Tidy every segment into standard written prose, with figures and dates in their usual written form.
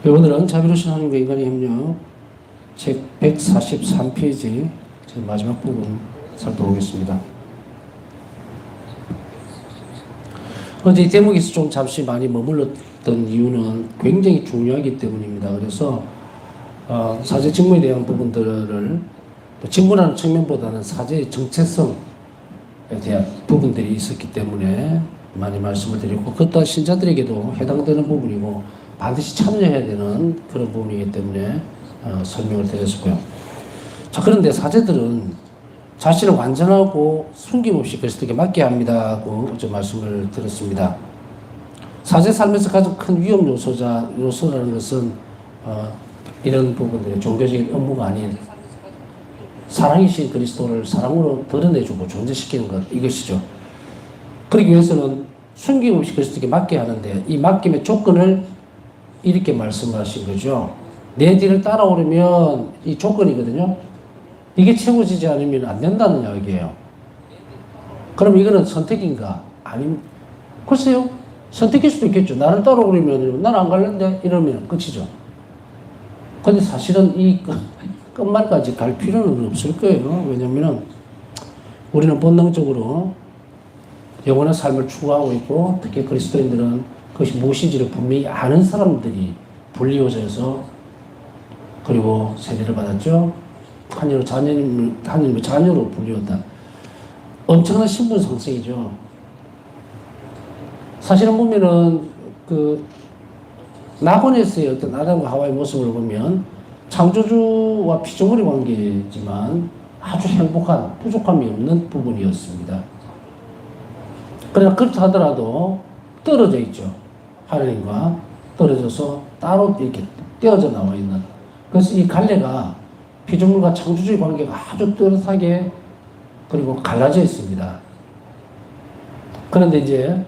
오늘은 자비로우신 하나님과 인간의 협력 책 143페이지 마지막 부분 살펴보겠습니다. 어제 이 대목에서 좀 잠시 많이 머물렀던 이유는 굉장히 중요하기 때문입니다. 그래서 사제 직무에 대한 부분들을 직무라는 측면보다는 사제의 정체성에 대한 부분들이 있었기 때문에 많이 말씀을 드렸고, 그것 또한 신자들에게도 해당되는 부분이고 반드시 참여해야 되는 그런 부분이기 때문에 설명을 드렸고요. 자, 그런데 사제들은 자신을 완전하고 숨김없이 그리스도께 맡겨야 합니다고 어제 말씀을 드렸습니다. 사제 삶에서 가장 큰 위험 요소라는 것은 이런 부분들의 종교적인 업무가 아닌 사랑이신 그리스도를 사랑으로 드러내주고 존재시키는 것, 이것이죠. 그러기 위해서는 숨김없이 그리스도께 맡겨야 하는데, 이 맡김의 조건을 이렇게 말씀하신 거죠. 내 뒤를 따라오려면 이 조건이거든요. 이게 채워지지 않으면 안 된다는 이야기예요. 그럼 이거는 선택인가? 아니면, 글쎄요. 선택일 수도 있겠죠. 나를 따라오려면 난 안 갈랜데 이러면 끝이죠. 근데 사실은 이 끝말까지 갈 필요는 없을 거예요. 왜냐면은 우리는 본능적으로 영원한 삶을 추구하고 있고, 특히 그리스도인들은 그것이 무엇인지를 분명히 아는 사람들이 불리워져서, 그리고 세례를 받았죠. 하나님의 자녀로 불리웠다. 엄청난 신분 상승이죠. 사실은 보면은 낙원에서의 어떤 아담과 하와의 모습을 보면 창조주와 피조물의 관계지만 아주 행복한, 부족함이 없는 부분이었습니다. 그러나 그렇다 하더라도 떨어져 있죠. 하나님과 떨어져서 따로 이렇게 떼어져 나와 있는. 그래서 이 갈래가 피조물과 창조주의 관계가 아주 뚜렷하게 그리고 갈라져 있습니다. 그런데 이제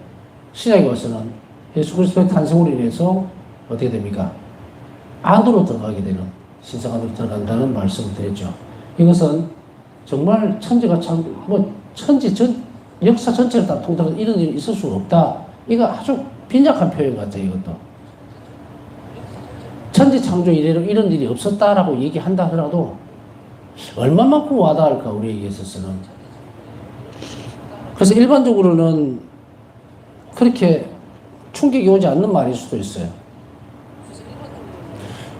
신약에 와서는 예수 그리스도의 탄생으로 인해서 어떻게 됩니까? 안으로 들어가게 되는, 신성 안으로 들어간다는 말씀을 드렸죠. 이것은 정말 천지가 역사 전체를 다 통틀어서 이런 일이 있을 수가 없다. 이거 아주 빈약한 표현 같아요, 이것도. 천지 창조 이래로 이런 일이 없었다라고 얘기한다 하더라도 얼마만큼 와닿을까, 우리에게 있어서는. 그래서 일반적으로는 그렇게 충격이 오지 않는 말일 수도 있어요.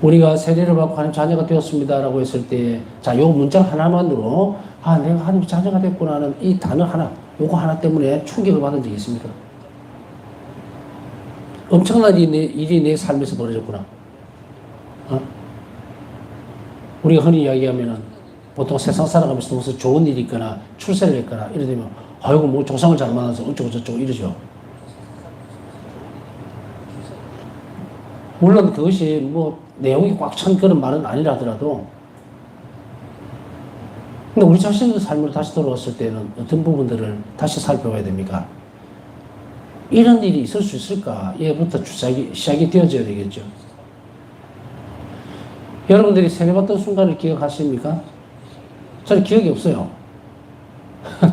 우리가 세례를 받고 하나님 자녀가 되었습니다라고 했을 때, 자, 요 문장 하나만으로 내가 하나님 자녀가 됐구나 하는 이 단어 하나, 요거 하나 때문에 충격을 받은 적이 있습니까? 엄청난 일이 내 삶에서 벌어졌구나. 우리가 흔히 이야기하면은 보통 세상 살아가면서 무슨 좋은 일이 있거나 출세를 했거나 이러면 아이고 뭐 조상을 잘 만나서 어쩌고 저쩌고 이러죠. 물론 그것이 뭐 내용이 꽉 찬 그런 말은 아니라 하더라도, 근데 우리 자신의 삶으로 다시 돌아왔을 때는 어떤 부분들을 다시 살펴봐야 됩니까? 이런 일이 있을 수 있을까? 예부터 시작이 되어져야 되겠죠. 여러분들이 세례받던 순간을 기억하십니까? 저는 기억이 없어요.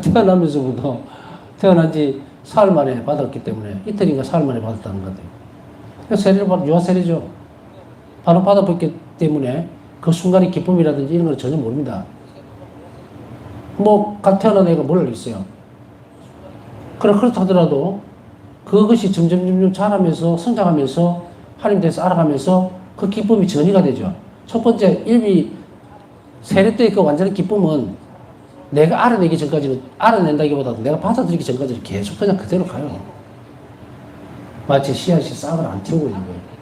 태어나면서부터 태어난 지 사흘 만에 받았기 때문에, 이틀인가 사흘 만에 받았다는 것 같아요. 세례를 유아세례죠. 바로 받아봤기 때문에 그 순간의 기쁨이라든지 이런 걸 전혀 모릅니다. 갓 태어난 애가 뭘 알겠어요. 그렇다 하더라도 그것이 점점 자라면서 성장하면서 하나님 대해서 알아가면서 그 기쁨이 전이가 되죠. 첫 번째, 세례 때의 그 완전한 기쁨은 내가 알아내기 전까지는, 알아낸다기보다도 내가 받아들이기 전까지는 계속 그냥 그대로 가요. 마치 씨앗이 싹을 안 틔우고 있는 거예요.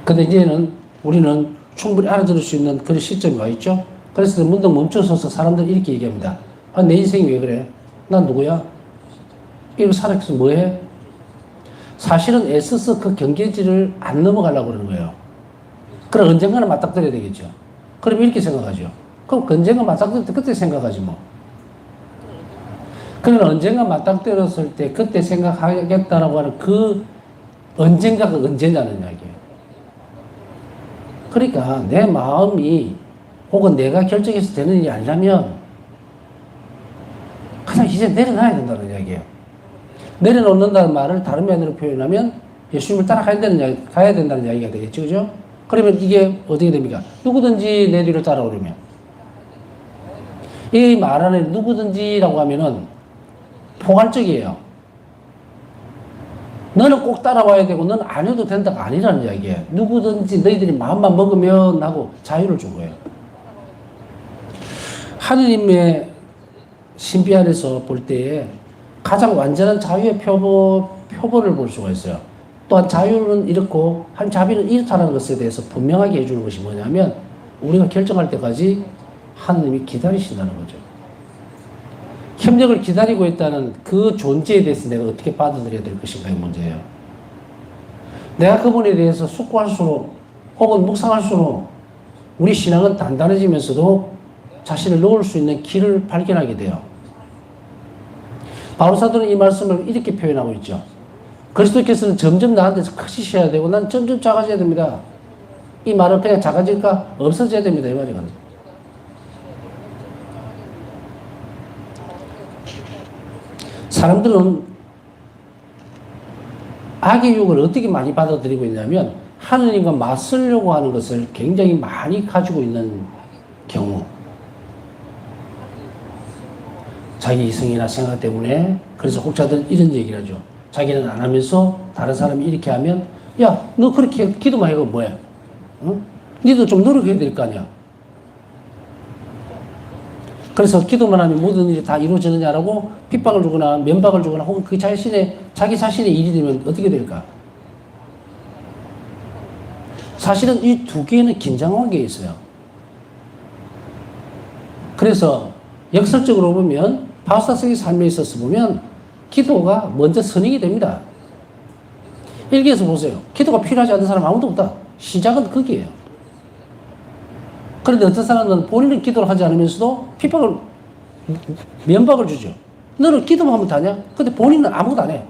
근데 이제는 우리는 충분히 알아들을 수 있는 그런 시점이 와 있죠. 그래서 문득 멈춰서서 사람들이 이렇게 얘기합니다. 내 인생이 왜 그래? 난 누구야? 이거 살아서 뭐해? 사실은 애써서 그 경계지를 안 넘어가려고 그러는 거예요. 그럼 언젠가는 맞닥뜨려야 되겠죠. 그럼 이렇게 생각하죠. 그럼 언젠가 맞닥뜨릴 때 그때 생각하지 뭐. 그러면 언젠가 맞닥뜨렸을 때 그때 생각하겠다라고 하는 그 언젠가가 언제냐는 이야기예요. 그러니까 내 마음이 혹은 내가 결정해서 되는 일이 아니라면 그냥 이제 내려놔야 된다는 이야기예요. 내려놓는다는 말을 다른 면으로 표현하면 예수님을 가야 된다는 이야기가 되겠죠. 그죠? 그러면 이게 어떻게 됩니까? 누구든지 내 뒤를 따라오려면. 이 말 안에 누구든지라고 하면은 포괄적이에요. 너는 꼭 따라와야 되고 너는 안 해도 된다가 아니라는 이야기예요. 누구든지 너희들이 마음만 먹으면 하고 자유를 준 거예요. 하느님의 신비 안에서 볼 때에 가장 완전한 자유의 표본을 볼 수가 있어요. 또한 자유는 이렇고 한 자비는 이렇다는 것에 대해서 분명하게 해주는 것이 뭐냐면 우리가 결정할 때까지 하느님이 기다리신다는 거죠. 협력을 기다리고 있다는 그 존재에 대해서 내가 어떻게 받아들여야 될 것인가의 문제예요. 내가 그분에 대해서 숙고할수록 혹은 묵상할수록 우리 신앙은 단단해지면서도 자신을 놓을 수 있는 길을 발견하게 돼요. 바울 사도는 이 말씀을 이렇게 표현하고 있죠. 그리스도께서는 점점 나한테서 크시셔야 되고 난 점점 작아져야 됩니다. 이 말은 그냥 작아질까? 없어져야 됩니다. 이 말이거든요. 사람들은 악의 유혹을 어떻게 많이 받아들이고 있냐면 하느님과 맞서려고 하는 것을 굉장히 많이 가지고 있는 경우, 자기 이성이나 생각 때문에. 그래서 혹자들 이런 얘기를 하죠. 자기는 안 하면서 다른 사람이 이렇게 하면 야, 너 그렇게 기도만 해가 뭐야? 응? 니도 좀 노력해야 될 거 아니야. 그래서 기도만 하면 모든 일이 다 이루어지느냐라고 핍박을 주거나 면박을 주거나 혹은 자기 자신의 일이 되면 어떻게 될까? 사실은 이 두 개는 긴장 관계에 있어요. 그래서 역설적으로 보면 바울사의 삶에 있어서 보면 기도가 먼저 선행이 됩니다. 일기에서 보세요. 기도가 필요하지 않은 사람 아무도 없다. 시작은 거기에요. 그런데 어떤 사람은 본인은 기도를 하지 않으면서도 면박을 주죠. 너는 기도만 하면 다냐? 근데 본인은 아무것도 안 해.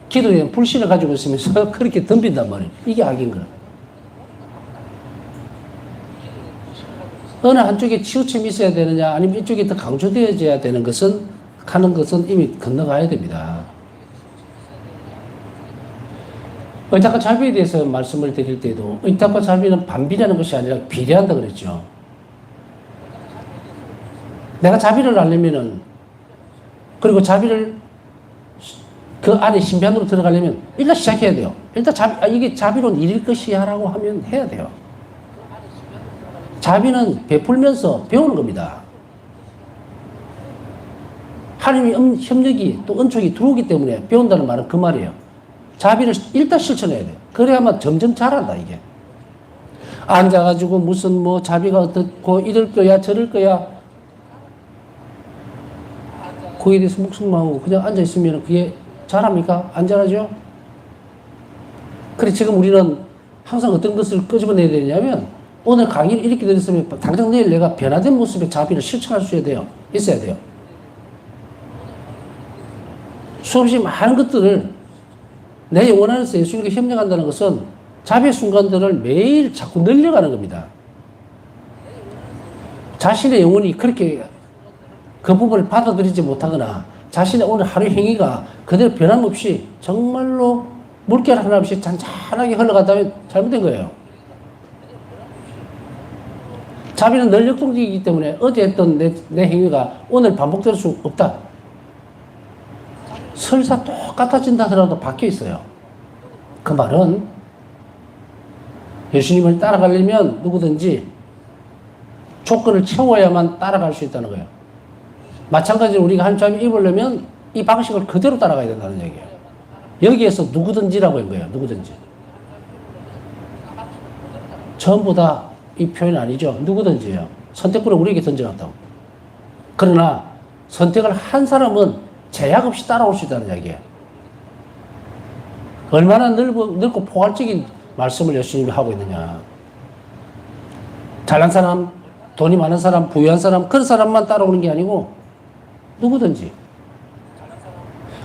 기도에 불신을 가지고 있으면서 그렇게 덤빈단 말이에요. 이게 악인 거야. 어느 한쪽에 치우침이 있어야 되느냐, 아니면 이쪽이 더 강조되어져야 되는 하는 것은 이미 건너가야 됩니다. 의탁과 자비에 대해서 말씀을 드릴 때도 의탁과 자비는 반비라는 것이 아니라 비례한다 그랬죠. 내가 자비를 하려면은, 그리고 자비를 그 안에 신비안으로 들어가려면 일단 시작해야 돼요. 일단 이게 자비로는 일일 것이야라고 하면 해야 돼요. 자비는 베풀면서 배우는 겁니다. 하나님의 협력이 또 은총이 들어오기 때문에 배운다는 말은 그 말이에요. 자비를 일단 실천해야 돼요. 그래야만 점점 잘한다, 이게. 앉아가지고 무슨 자비가 어떻고 이럴 거야, 저럴 거야. 거기에 대해서 묵상하고 그냥 앉아있으면 그게 잘합니까? 안 잘하죠? 그래, 지금 우리는 항상 어떤 것을 끄집어내야 되냐면 오늘 강의를 이렇게 들었으면 당장 내일 내가 변화된 모습의 자비를 실천할 수 있어야 돼요. 수없이 많은 것들을 내 영혼 안에서 예수님과 협력한다는 것은 자비의 순간들을 매일 자꾸 늘려가는 겁니다. 자신의 영혼이 그렇게 그 부분을 받아들이지 못하거나 자신의 오늘 하루 행위가 그대로 변함없이 정말로 물결 하나 없이 잔잔하게 흘러가다면 잘못된 거예요. 자비는 늘 역동적이기 때문에 어제 했던 내 행위가 오늘 반복될 수 없다. 설사 똑같아진다 하더라도 바뀌어 있어요. 그 말은 예수님을 따라가려면 누구든지 조건을 채워야만 따라갈 수 있다는 거예요. 마찬가지로 우리가 한 자비 입으려면 이 방식을 그대로 따라가야 된다는 얘기예요. 여기에서 누구든지라고 한 거예요. 누구든지. 전부 다 이 표현 아니죠. 누구든지예요. 선택권을 우리에게 던져놨다고. 그러나 선택을 한 사람은 제약 없이 따라올 수 있다는 이야기예요. 얼마나 넓고 포괄적인 말씀을 예수님이 하고 있느냐. 잘난 사람, 돈이 많은 사람, 부유한 사람, 그런 사람만 따라오는 게 아니고 누구든지.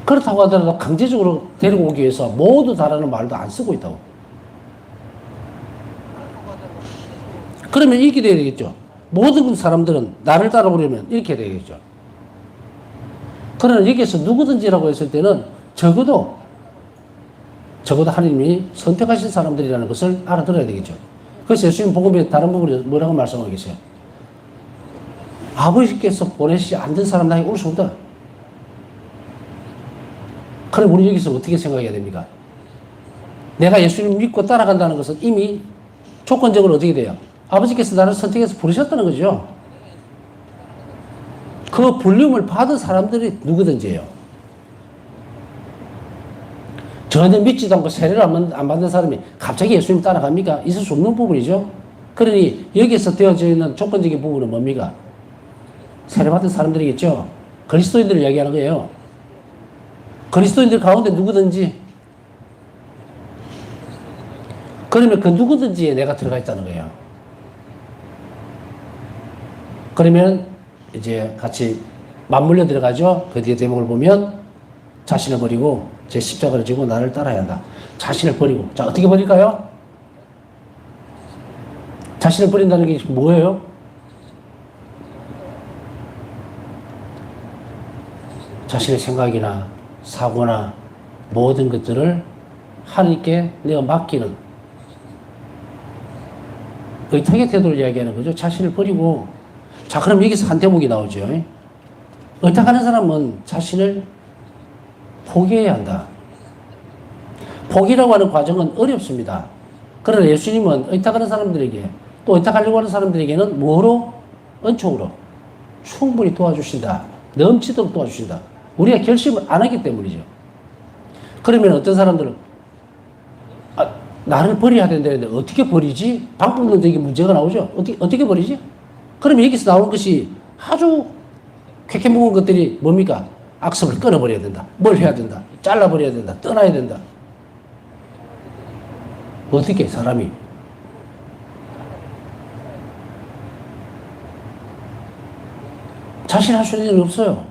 그렇다고 하더라도 강제적으로 데리고 오기 위해서 모두 다라는 말도 안 쓰고 있다고. 그러면 이렇게 돼야 되겠죠. 모든 사람들은 나를 따라오려면 이렇게 되겠죠. 그러나 여기에서 누구든지라고 했을 때는 적어도 적어도 하나님이 선택하신 사람들이라는 것을 알아들어야 되겠죠. 그래서 예수님 복음에 다른 부분에 뭐라고 말씀하고 계세요? 아버지께서 보내시지 않는 사람 나에게 올 수 없다. 그럼 우리 여기서 어떻게 생각해야 됩니까? 내가 예수님 믿고 따라간다는 것은 이미 조건적으로 어떻게 돼요? 아버지께서 나를 선택해서 부르셨다는 거죠. 그 불림을 받은 사람들이 누구든지예요. 전혀 믿지도 않고 세례를 안 받는 사람이 갑자기 예수님 따라갑니까? 있을 수 없는 부분이죠. 그러니 여기서 되어져 있는 조건적인 부분은 뭡니까? 세례받은 사람들이겠죠. 그리스도인들을 이야기하는 거예요. 그리스도인들 가운데 누구든지, 그러면 그 누구든지에 내가 들어가 있다는 거예요. 그러면 이제 같이 맞물려 들어가죠. 그 뒤에 대목을 보면 자신을 버리고 제 십자가를 지고 나를 따라야 한다. 자신을 버리고. 자, 어떻게 버릴까요? 자신을 버린다는 게 뭐예요? 자신의 생각이나 사고나 모든 것들을 하나님께 내가 맡기는 의탁의 태도를 이야기하는 거죠. 자신을 버리고. 자, 그럼 여기서 한 대목이 나오죠. 의탁하는 사람은 자신을 포기해야 한다. 포기라고 하는 과정은 어렵습니다. 그러나 예수님은 의탁하는 사람들에게, 또 의탁하려고 하는 사람들에게는 뭐로? 은총으로 충분히 도와주신다. 넘치도록 도와주신다. 우리가 결심을 안 하기 때문이죠. 그러면 어떤 사람들은 나를 버려야 된다는데 어떻게 버리지? 방법론적인 문제가 나오죠. 어떻게 버리지? 그러면 여기서 나오는 것이 아주 쾌쾌 묵은 것들이 뭡니까? 악습을 끊어버려야 된다. 뭘 해야 된다. 잘라버려야 된다. 떠나야 된다. 어떻게 사람이 자신할 수 있는 일은 없어요.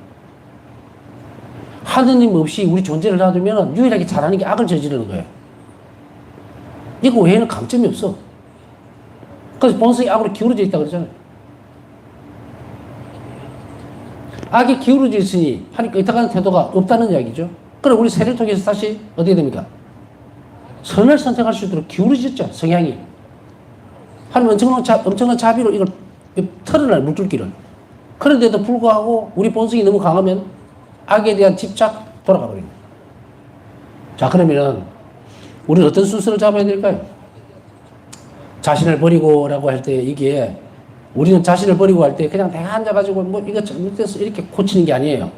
하느님 없이 우리 존재를 놔두면 유일하게 잘하는 게 악을 저지르는 거예요. 이거 외에는 강점이 없어. 그래서 본성이 악으로 기울어져 있다고 그러잖아요. 악이 기울어져 있으니 하니까 의탁하는 태도가 없다는 이야기죠. 그럼 우리 세례를 통해서 다시 어떻게 됩니까? 선을 선택할 수 있도록 기울어졌죠. 성향이. 하나님 엄청난 자비로 이걸 털어놔요. 물줄기를. 그런데도 불구하고 우리 본성이 너무 강하면 악에 대한 집착 돌아가 버립니다. 자, 그러면은 우리는 어떤 순서를 잡아야 될까요? 자신을 버리고라고 할 때 이게 우리는 자신을 버리고 할 때 그냥 내가 앉아가지고 뭐 이거 잘못해서 이렇게 고치는 게 아니에요.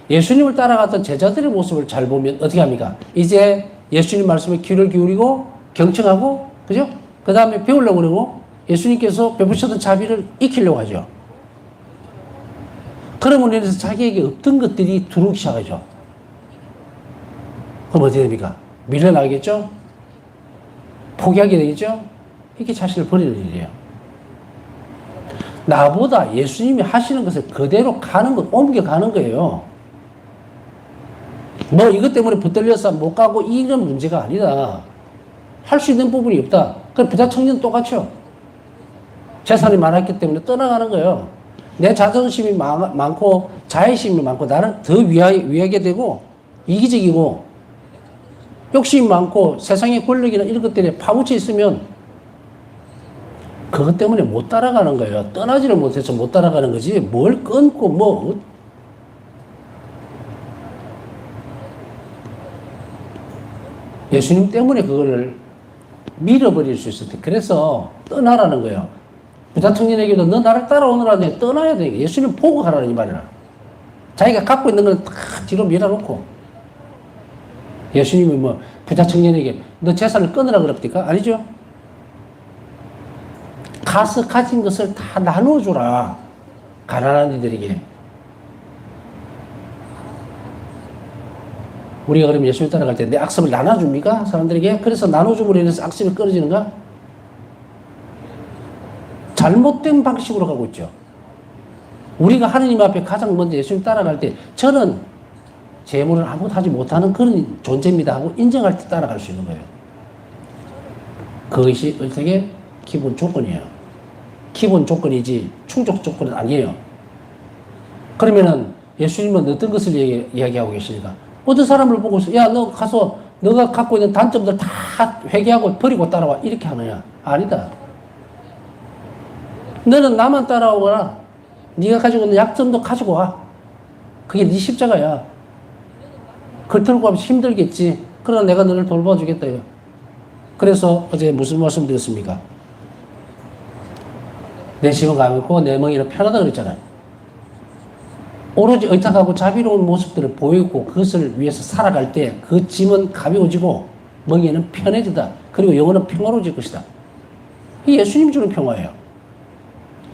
예수님을 따라갔던 제자들의 모습을 잘 보면 어떻게 합니까? 이제 예수님 말씀에 귀를 기울이고 경청하고, 그죠? 그 다음에 배우려고 그러고 예수님께서 베푸셨던 자비를 익히려고 하죠. 그러면 인해서 자기에게 없던 것들이 들어오기 시작하죠. 그럼 어떻게 됩니까? 밀려나겠죠? 포기하게 되겠죠? 이게 자신을 버리는 일이에요. 나보다 예수님이 하시는 것을 그대로 가는 것, 옮겨가는 거예요. 뭐 이것 때문에 붙들려서 못 가고 이런 문제가 아니다. 할 수 있는 부분이 없다. 그럼 부자 청년 똑같죠. 재산이 많았기 때문에 떠나가는 거예요. 내 자존심이 많고 자애심이 많고 나는 더 위하게 되고 이기적이고 욕심이 많고 세상의 권력이나 이런 것들에 파묻혀 있으면 그것 때문에 못 따라가는 거예요. 떠나지를 못해서 못 따라가는 거지 뭘 끊고 뭐. 예수님 때문에 그거를 밀어버릴 수 있을 때 그래서 떠나라는 거예요. 부자 청년에게도 너 나를 따라오느라는데 떠나야 돼. 예수님 보고 가라는 이 말이야. 자기가 갖고 있는 걸 다 뒤로 밀어놓고. 예수님이 뭐 부자 청년에게 너 재산을 끊으라 그럽니까? 아니죠. 가서 가진 것을 다 나눠주라. 가난한 이들에게. 우리가 그러면 예수님 따라갈 때 내 악습을 나눠줍니까? 사람들에게? 그래서 나눠줌으로 인해서 악습이 끊어지는가? 잘못된 방식으로 가고 있죠. 우리가 하느님 앞에 가장 먼저 예수님 따라갈 때 저는 재물을 아무것도 하지 못하는 그런 존재입니다 하고 인정할 때 따라갈 수 있는 거예요. 그것이 어떻게 기본 조건이에요. 기본 조건이지 충족 조건은 아니에요. 그러면은 예수님은 어떤 것을 이야기하고 계십니까? 어떤 사람을 보고서 야 너 가서 너가 갖고 있는 단점들 다 회개하고 버리고 따라와. 이렇게 하느냐? 아니다. 너는 나만 따라오거나 네가 가지고 있는 약점도 가지고 와. 그게 네 십자가야. 그걸 들고 가면 힘들겠지. 그러나 내가 너를 돌봐주겠다. 그래서 어제 무슨 말씀 드렸습니까? 내 짐은 가볍고 내 멍에는 편하다 그랬잖아요. 오로지 의탁하고 자비로운 모습들을 보이고 그것을 위해서 살아갈 때 그 짐은 가벼워지고 멍에는 편해지다. 그리고 영혼은 평화로워질 것이다. 이 예수님이 주는 평화예요.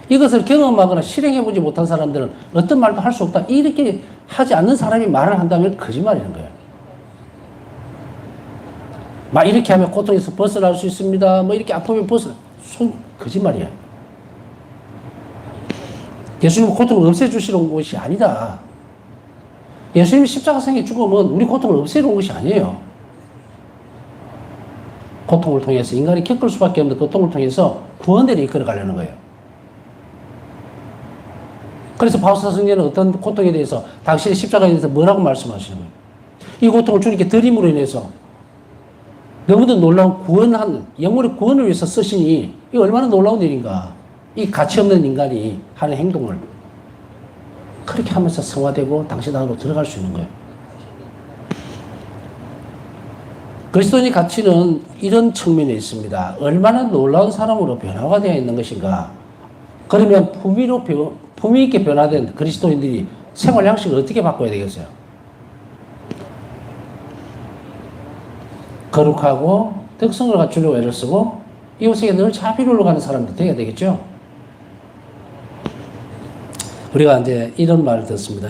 이것을 경험하거나 실행해보지 못한 사람들은 어떤 말도 할 수 없다. 이렇게 하지 않는 사람이 말을 한다면 거짓말이라는 거예요. 막 이렇게 하면 고통에서 벗어날 수 있습니다. 뭐 이렇게 아프면 거짓말이에요. 예수님은 고통을 없애주시는 것이 아니다. 예수님이 십자가상에 죽으면 우리 고통을 없애는 것이 아니에요. 고통을 통해서 인간이 겪을 수밖에 없는 고통을 통해서 구원대로 이끌어가려는 거예요. 그래서 바울사 성경은 어떤 고통에 대해서 당신의 십자가에 대해서 뭐라고 말씀하시는 거예요? 이 고통을 주님께 드림으로 인해서 너무도 놀라운 구원한 영혼의 구원을 위해서 쓰시니 이 얼마나 놀라운 일인가. 이 가치 없는 인간이 하는 행동을 그렇게 하면서 성화되고 당신 안으로 들어갈 수 있는 거예요. 그리스도인의 가치는 이런 측면에 있습니다. 얼마나 놀라운 사람으로 변화가 되어 있는 것인가. 그러면 품위 있게 변화된 그리스도인들이 생활 양식을 어떻게 바꿔야 되겠어요? 거룩하고 덕성을 갖추려고 애를 쓰고 이웃에게 늘 자비로 가는 사람들 되어야 되겠죠? 우리가 이제 이런 말을 듣습니다.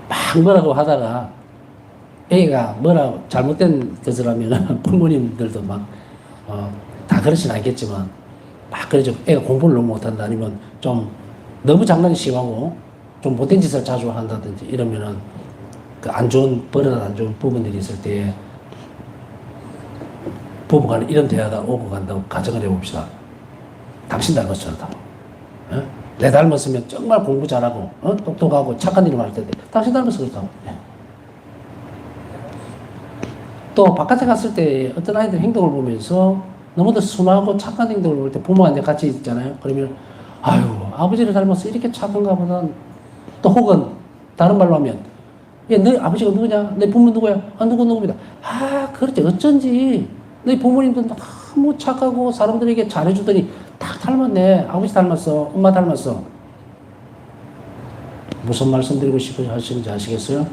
막 뭐라고 하다가 애가 뭐라고 잘못된 것을 하면 부모님들도 막, 다 그렇진 않겠지만 막 그러죠. 애가 공부를 너무 못한다 아니면 좀 너무 장난이 심하고 좀 못된 짓을 자주 한다든지 이러면은 그 안 좋은, 버릇 안 좋은 부분들이 있을 때 부부간에 이런 대화가 오고 간다고 가정을 해봅시다. 당신 닮았어, 다. 내 닮았으면 정말 공부 잘하고, 똑똑하고 착한 일을 할 텐데, 당신 닮았어, 그렇다고. 또 바깥에 갔을 때 어떤 아이들 행동을 보면서 너무도 순하고 착한 행동을 볼 때 부모한테 같이 있잖아요. 그러면, 아유, 아버지를 닮아서 이렇게 착한가 보다. 또 혹은, 다른 말로 하면, 야, 너희 아버지가 누구냐? 너희 부모 누구야? 누구입니다. 그렇지. 어쩐지. 너희 부모님도 너무 착하고 사람들에게 잘해주더니 딱 닮았네. 아버지 닮았어. 엄마 닮았어. 무슨 말씀 드리고 싶어 하시는지 아시겠어요?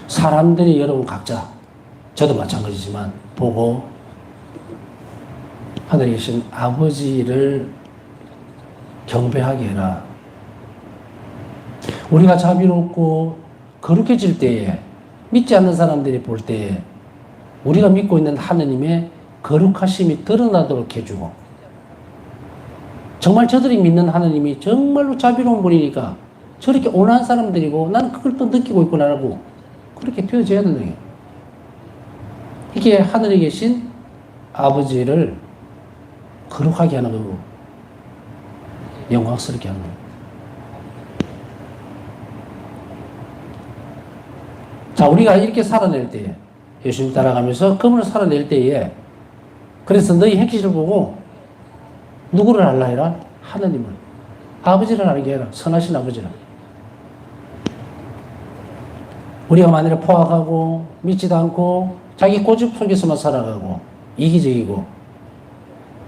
사람들이 여러분 각자, 저도 마찬가지지만, 보고 하늘에 계신 아버지를 경배하게 해라. 우리가 자비롭고 거룩해질 때에, 믿지 않는 사람들이 볼 때에 우리가 믿고 있는 하느님의 거룩하심이 드러나도록 해주고, 정말 저들이 믿는 하느님이 정말로 자비로운 분이니까 저렇게 온화한 사람들이고 나는 그걸 또 느끼고 있구나라고 그렇게 되어져야 된다. 이게 하늘에 계신 아버지를 거룩하게 하는 거고 영광스럽게 하는 거예요. 자, 우리가 이렇게 살아낼 때에, 예수님 따라가면서 그분을 살아낼 때에, 그래서 너희 행실을 보고 누구를 알라 해라? 하느님을. 아버지를 알게 해라. 선하신 아버지를. 우리가 만일에 포악하고 믿지도 않고 자기 고집 속에서만 살아가고 이기적이고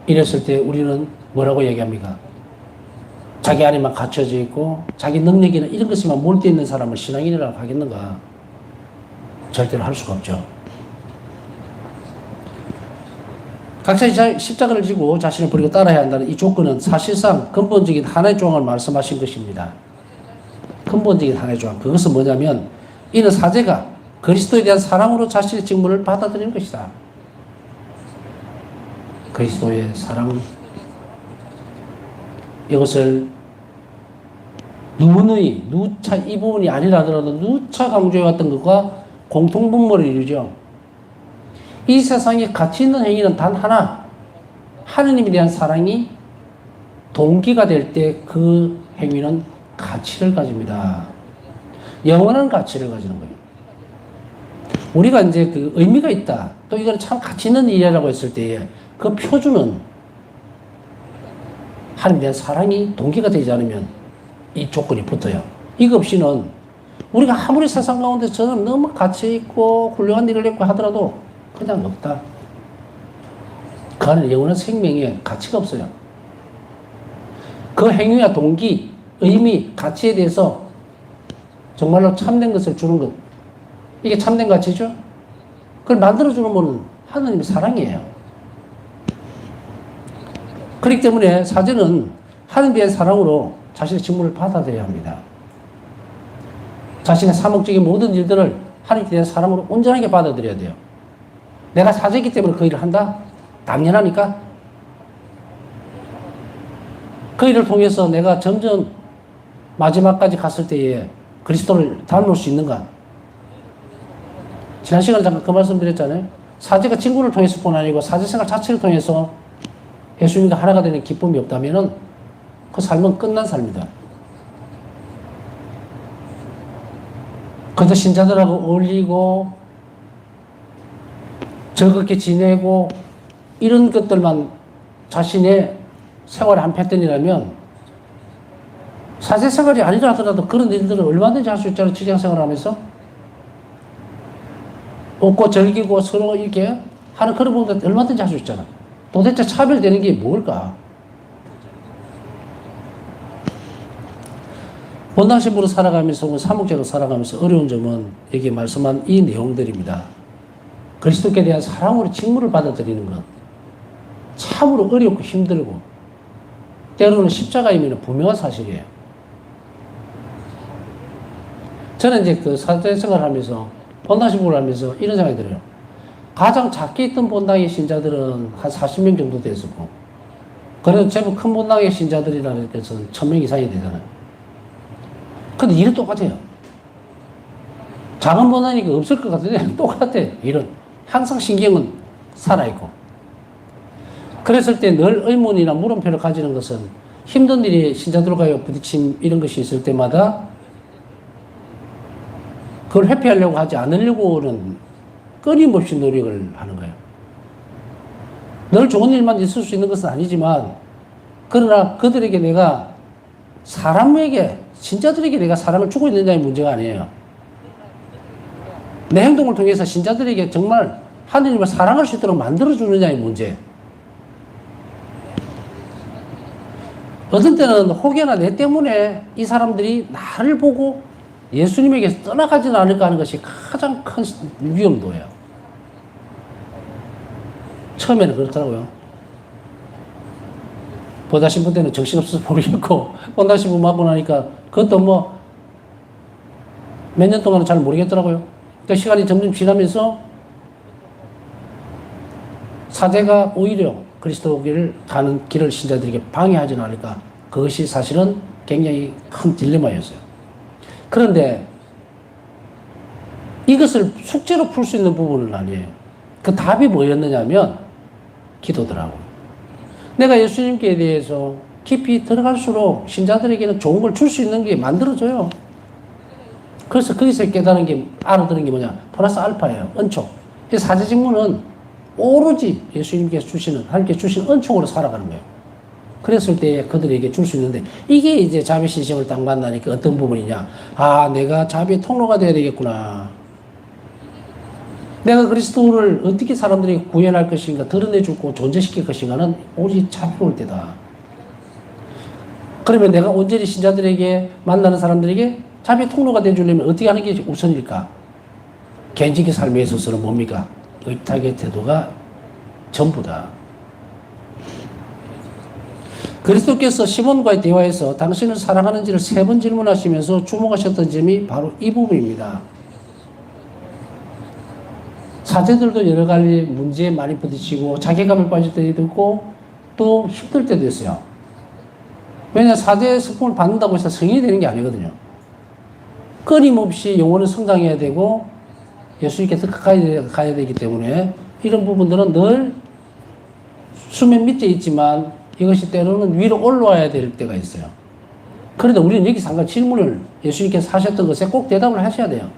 이랬을 때 우리는 뭐라고 얘기합니까? 자기 안에만 갇혀져 있고 자기 능력이나 이런 것에만 몰두해 있는 사람을 신앙인이라고 하겠는가? 절대로 할 수가 없죠. 각자 십자가를 지고 자신을 버리고 따라야 한다는 이 조건은 사실상 근본적인 하나의 조항을 말씀하신 것입니다. 근본적인 하나의 조항. 그것은 뭐냐면 이는 사제가 그리스도에 대한 사랑으로 자신의 직분을 받아들이는 것이다. 그리스도의 사랑. 이것을 누차 이 부분이 아니라 하더라도 누차 강조해왔던 것과 공통분모를 이루죠. 이 세상에 가치 있는 행위는 단 하나. 하느님에 대한 사랑이 동기가 될 때 그 행위는 가치를 가집니다. 영원한 가치를 가지는 거예요. 우리가 이제 그 의미가 있다. 또 이건 참 가치 있는 일이라고 했을 때에 그 표준은 하나님에 대한 사랑이 동기가 되지 않으면 이 조건이 붙어요. 이거 없이는 우리가 아무리 세상 가운데 저는 너무 가치 있고 훌륭한 일을 했고 하더라도 그냥 없다. 그 안에 영원한 생명에 가치가 없어요. 그 행위와 동기, 의미, 가치에 대해서 정말로 참된 것을 주는 것. 이게 참된 가치죠? 그걸 만들어주는 분은 하나님의 사랑이에요. 그렇기 때문에 사제는 하나님에 대한 사랑으로 자신의 직무를 받아들여야 합니다. 자신의 사목적인 모든 일들을 하나님에 대한 사랑으로 온전하게 받아들여야 돼요. 내가 사제이기 때문에 그 일을 한다? 당연하니까. 그 일을 통해서 내가 점점 마지막까지 갔을 때에 그리스도를 닮을 수 있는가? 지난 시간에 잠깐 그 말씀 드렸잖아요. 사제가 친구를 통해서 뿐 아니고 사제 생활 자체를 통해서 예수님과 하나가 되는 기쁨이 없다면 그 삶은 끝난 삶이다. 그저 신자들하고 어울리고 즐겁게 지내고 이런 것들만 자신의 생활의 한 패턴이라면 사제 생활이 아니라 하더라도 그런 일들을 얼마든지 할 수 있잖아요. 직장 생활을 하면서 웃고 즐기고 서로 이렇게 하는 그런 부분들 얼마든지 할 수 있잖아. 도대체 차별되는 게 뭘까? 본당신부로 살아가면서 사목제로 살아가면서 어려운 점은 여기 말씀한 이 내용들입니다. 그리스도께 대한 사랑으로 직무를 받아들이는 것 참으로 어렵고 힘들고 때로는 십자가이면 분명한 사실이에요. 저는 이제 그 사제 생활을 하면서 본당신부를 하면서 이런 생각이 들어요. 가장 작게 있던 본당의 신자들은 한 40명 정도 됐었고 그래도 제법 큰 본당의 신자들이라는 것은 1000명 이상이 되잖아요. 근데 일은 똑같아요. 작은 본당이니까 없을 것 같은데 똑같아. 일은 항상 신경은 살아있고 그랬을 때 늘 의문이나 물음표를 가지는 것은 힘든 일이 신자들과의 부딪힘 이런 것이 있을 때마다 그걸 회피하려고 하지 않으려고는 끊임없이 노력을 하는 거예요. 늘 좋은 일만 있을 수 있는 것은 아니지만 그러나 그들에게 내가 사람에게 신자들에게 내가 사랑을 주고 있느냐의 문제가 아니에요. 내 행동을 통해서 신자들에게 정말 하느님을 사랑할 수 있도록 만들어주느냐의 문제. 어떤 때는 혹여나 내 때문에 이 사람들이 나를 보고 예수님에게서 떠나가지는 않을까 하는 것이 가장 큰 위험도예요. 처음에는 그렇더라고요. 보다신부 때는 정신없어서 모르겠고 본다신부 맞고 나니까 그것도 뭐 몇 년 동안은 잘 모르겠더라고요. 그 시간이 점점 지나면서 사제가 오히려 그리스도를 가는 길을 신자들에게 방해하지는 않을까. 그것이 사실은 굉장히 큰 딜레마였어요. 그런데 이것을 숙제로 풀 수 있는 부분은 아니에요. 그 답이 뭐였느냐면 기도더라고요. 내가 예수님께 대해서 깊이 들어갈수록 신자들에게는 좋은 걸 줄 수 있는 게 만들어져요. 그래서 거기서 깨달은 게, 알아들은 게 뭐냐? 플러스 알파예요. 은총. 이 사제 직무는 오로지 예수님께서 주시는, 하나님께 주신 은총으로 살아가는 거예요. 그랬을 때 그들에게 줄 수 있는데, 이게 이제 자비 신심을 딱 만나니까 어떤 부분이냐? 아, 내가 자비의 통로가 되어야 되겠구나. 내가 그리스도를 어떻게 사람들에게 구현할 것인가, 드러내주고 존재시킬 것인가는 오직 자비로울 때다. 그러면 내가 온전히 신자들에게, 만나는 사람들에게 자비의 통로가 되어주려면 어떻게 하는 게 우선일까? 개인적인 삶에 있어서는 뭡니까? 의탁의 태도가 전부다. 그리스도께서 시몬과의 대화에서 당신을 사랑하는지를 3번 질문하시면서 주목하셨던 점이 바로 이 부분입니다. 사제들도 여러 가지 문제에 많이 부딪히고 자괴감에 빠질 때도 있고 또 힘들 때도 있어요. 왜냐하면 사제의 성품을 받는다고 해서 성인이 되는 게 아니거든요. 끊임없이 영혼을 성장해야 되고 예수님께 더 가까이 가야 되기 때문에 이런 부분들은 늘 수면 밑에 있지만 이것이 때로는 위로 올라와야 될 때가 있어요. 그런데 우리는 여기서 한 가지 질문을 예수님께서 하셨던 것에 꼭 대답을 하셔야 돼요.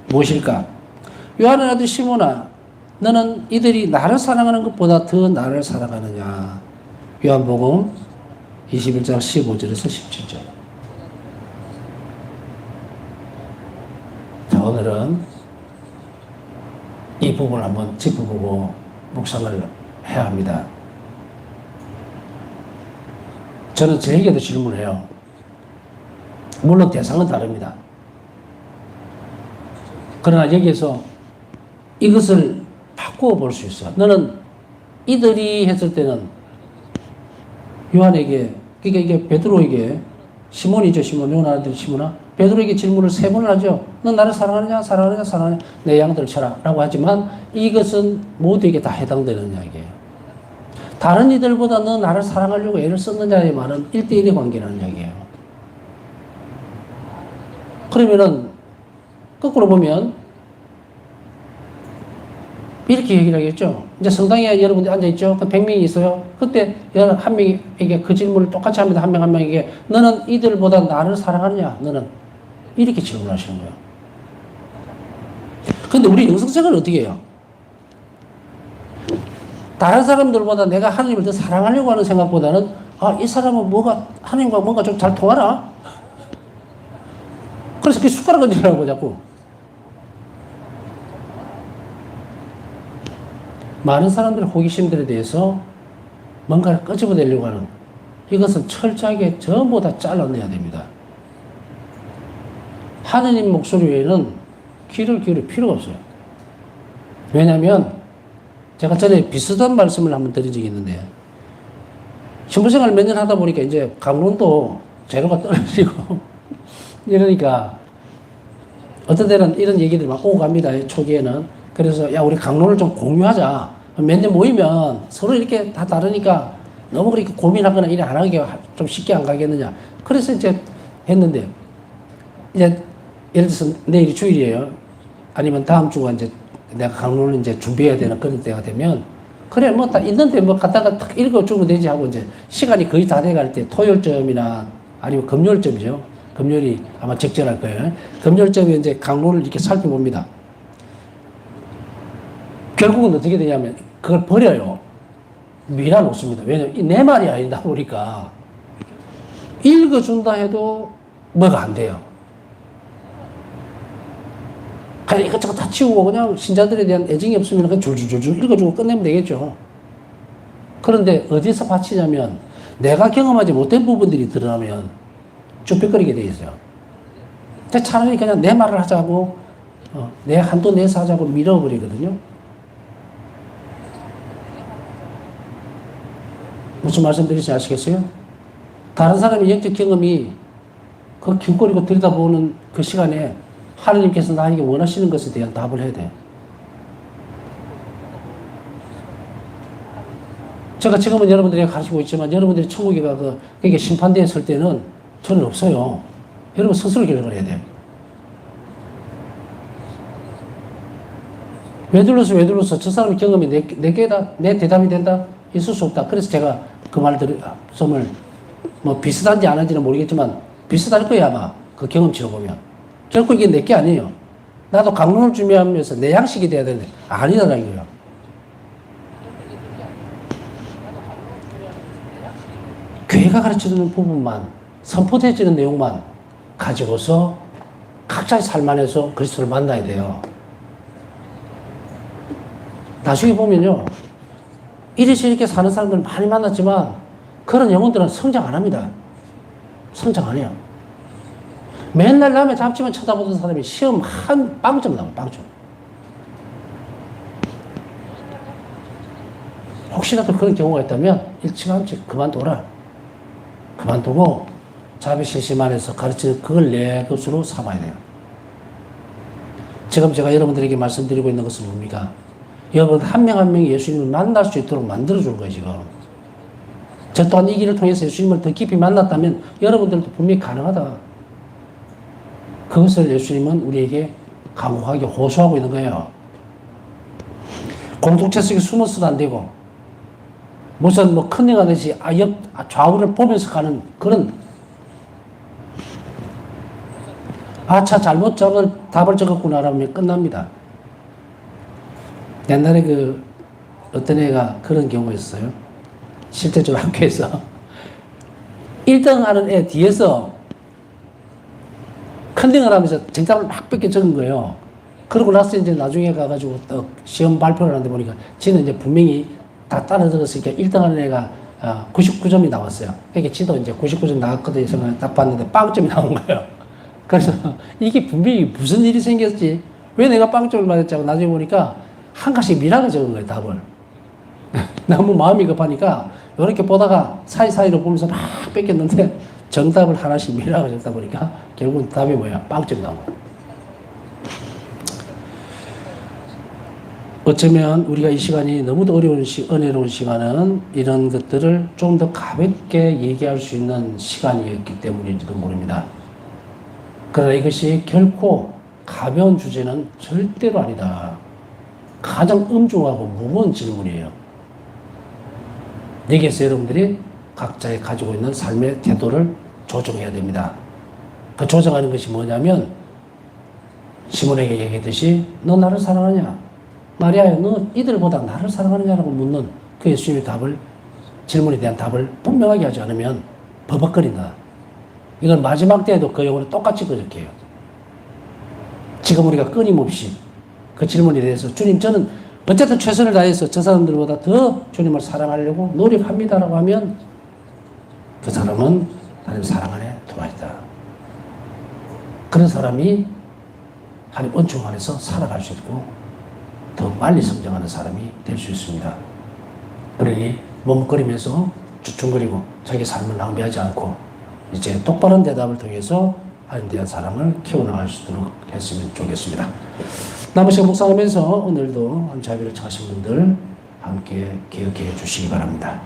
무엇일까? 요한의 아들 시몬아, 너는 이들이 나를 사랑하는 것보다 더 나를 사랑하느냐. 요한복음 21장 15절에서 17절. 자, 오늘은 이 부분을 한번 짚어보고 묵상을 해야 합니다. 저는 저에게도 질문을 해요. 물론 대상은 다릅니다. 그러나 여기에서 이것을 바꾸어 볼 수 있어. 너는 이들이 했을 때는 요한에게, 그러니까 이게 베드로에게, 시몬이죠, 시몬, 요한 아들 시몬아. 베드로에게 질문을 3번을 하죠. 넌 나를 사랑하느냐, 사랑하느냐, 사랑하느냐, 내 양들을 쳐라. 라고 하지만 이것은 모두에게 다 해당되는 이야기예요. 다른 이들보다 너 나를 사랑하려고 애를 썼느냐의 말은 1대1의 관계라는 이야기예요. 그러면은, 거꾸로 보면, 이렇게 얘기를 하겠죠. 이제 성당에 여러분들 앉아있죠. 그 100명이 있어요. 그때 한 명에게 그 질문을 똑같이 합니다. 한 명 한 명에게. 너는 이들보다 나를 사랑하느냐? 너는? 이렇게 질문하시는 거예요. 근데 우리 영성생활은 어떻게 해요? 다른 사람들보다 내가 하나님을 더 사랑하려고 하는 생각보다는, 아, 이 사람은 하나님과 뭔가 좀 잘 통하나? 그래서 그 숟가락 얹으라고 자꾸. 많은 사람들의 호기심들에 대해서 뭔가를 끄집어내려고 하는, 이것은 철저하게 전부 다 잘라내야 됩니다. 하느님 목소리 외에는 귀를 기울일 필요가 없어요. 왜냐하면 제가 전에 비슷한 말씀을 한번 드린 적이 있는데, 신부생활 몇 년 하다 보니까 이제 강론도 재료가 떨어지고 이러니까 어떤 때는 이런 얘기들이 막 오고 갑니다. 초기에는. 그래서 야, 우리 강론을 좀 공유하자. 몇 년 모이면 서로 이렇게 다 다르니까 너무 그렇게 고민하거나 이래 안 하게 좀 쉽게 안 가겠느냐. 그래서 이제 했는데, 이제 예를 들어서 내일이 주일이에요. 아니면 다음 주가 이제 내가 강론을 이제 준비해야 되는 그런 때가 되면, 그래, 뭐 다 있는데 뭐 갖다가 탁 읽어주면 되지 하고 이제 시간이 거의 다 돼갈 때 토요일쯤이나 아니면 금요일쯤이죠. 금요일이 아마 적절할 거예요. 금요일쯤에 이제 강론을 이렇게 살펴봅니다. 결국은 어떻게 되냐면 그걸 버려요. 밀어놓습니다. 왜냐면 내 말이 아니다 보니까 읽어준다 해도 뭐가 안 돼요. 그냥 이것저것 다 치우고 그냥 신자들에 대한 애정이 없으면 그냥 줄줄줄줄 읽어주고 끝내면 되겠죠. 그런데 어디서 바치냐면 내가 경험하지 못한 부분들이 드러나면 쭈뼛거리게 돼 있어요. 차라리 그냥 내 말을 하자고, 내 한도 내서 하자고 밀어버리거든요. 무슨 말씀 드리지 아시겠어요? 다른 사람의 영적 경험이 그 귀걸이고 들여다보는 그 시간에 하나님께서 나에게 원하시는 것에 대한 답을 해야 돼요. 제가 지금은 여러분들에게 가르치고 있지만 여러분들이 천국에 가서 그게 심판대에 설 때는 저는 없어요. 여러분 스스로 결정을 해야 돼요. 왜 둘러서 저 사람의 경험이 내 대답이 된다? 있을 수 없다. 그래서 제가 그 말씀을 뭐 비슷한지 안 한지는 모르겠지만 비슷할 거야 아마 그 경험치로 보면. 결코 이게 내 게 아니에요. 나도 강론을 준비하면서 내 양식이 돼야 되는데 아니라는 거예요. 교회가 가르쳐주는 부분만, 선포되어지는 내용만 가지고서 각자의 삶 안에서 그리스도를 만나야 돼요. 나중에 보면요, 이렇게 사는 사람들 많이 만났지만 그런 영혼들은 성장 안 합니다. 성장 안 해요. 맨날 남의 잡지만 쳐다보던 사람이 시험 한 빵점 나와요. 빵점. 혹시라도 그런 경우가 있다면 일찌감치 그만둬라. 그만두고 자비 실심 안에서 가르치는 그걸 내 것으로 삼아야 돼요. 지금 제가 여러분들에게 말씀드리고 있는 것은 뭡니까? 여러분 한 명 한 명이 예수님을 만날 수 있도록 만들어줄 거예요, 지금. 저 또한 이 길을 통해서 예수님을 더 깊이 만났다면 여러분들도 분명히 가능하다. 그것을 예수님은 우리에게 강력하게 호소하고 있는 거예요. 공동체 속에 숨어서도 안 되고, 무슨 뭐 큰일 하듯이 좌우를 보면서 가는 그런, 아차, 잘못 답을 적었구나라면 끝납니다. 옛날에 어떤 애가 그런 경우가 있어요. 실제적으로 학교에서 1등 하는 애 뒤에서 컨닝을 하면서 정답을 막 뺏겨 적은 거예요. 그러고 나서 이제 나중에 가가지고 또 시험 발표를 하는데 보니까 지는 이제 분명히 다 따라 들었으니까 1등 하는 애가 99점이 나왔어요. 그러니까 지도 이제 99점 나왔거든요. 제가 딱 봤는데 빵점이 나온 거예요. 그래서 이게 분명히 무슨 일이 생겼지? 왜 내가 빵점을 맞았자고 나중에 보니까 한 가지 미라가 적은 거예요, 답을. 너무 마음이 급하니까 이렇게 보다가 사이사이로 보면서 막 뺏겼는데 정답을 하나씩 미라가 적다 보니까 결국은 답이 뭐야? 빵점이 나온 거예요. 어쩌면 우리가 이 시간이 너무도 어려운 은혜로운 시간은 이런 것들을 좀 더 가볍게 얘기할 수 있는 시간이었기 때문인지도 모릅니다. 그러나 이것이 결코 가벼운 주제는 절대로 아니다. 가장 엄중하고 무거운 질문이에요. 여기에서 여러분들이 각자의 가지고 있는 삶의 태도를 조정해야 됩니다. 그 조정하는 것이 뭐냐면 시몬에게 얘기했듯이 너 나를 사랑하냐? 마리아야, 너 이들보다 나를 사랑하느냐라고 묻는 그 예수님의 질문에 대한 답을 분명하게 하지 않으면 버벅거린다. 이건 마지막 때에도 그 영혼은 똑같이 그렇게 해요. 지금 우리가 끊임없이 그 질문에 대해서 주님, 저는 어쨌든 최선을 다해서 저 사람들보다 더 주님을 사랑하려고 노력합니다라고 하면 그 사람은 하나님 사랑 안에 들어와 있다. 그런 사람이 하나님 은총 안에서 살아갈 수 있고 더 빨리 성장하는 사람이 될 수 있습니다. 그러니 머뭇거리면서 주춤거리고 자기 삶을 낭비하지 않고 이제 똑바른 대답을 통해서 하나님에 대한 사랑을 키워나갈 수 있도록 했으면 좋겠습니다. 남은 시간 묵상하면서 오늘도 하나님 자비를 청하신 분들 함께 기억해 주시기 바랍니다.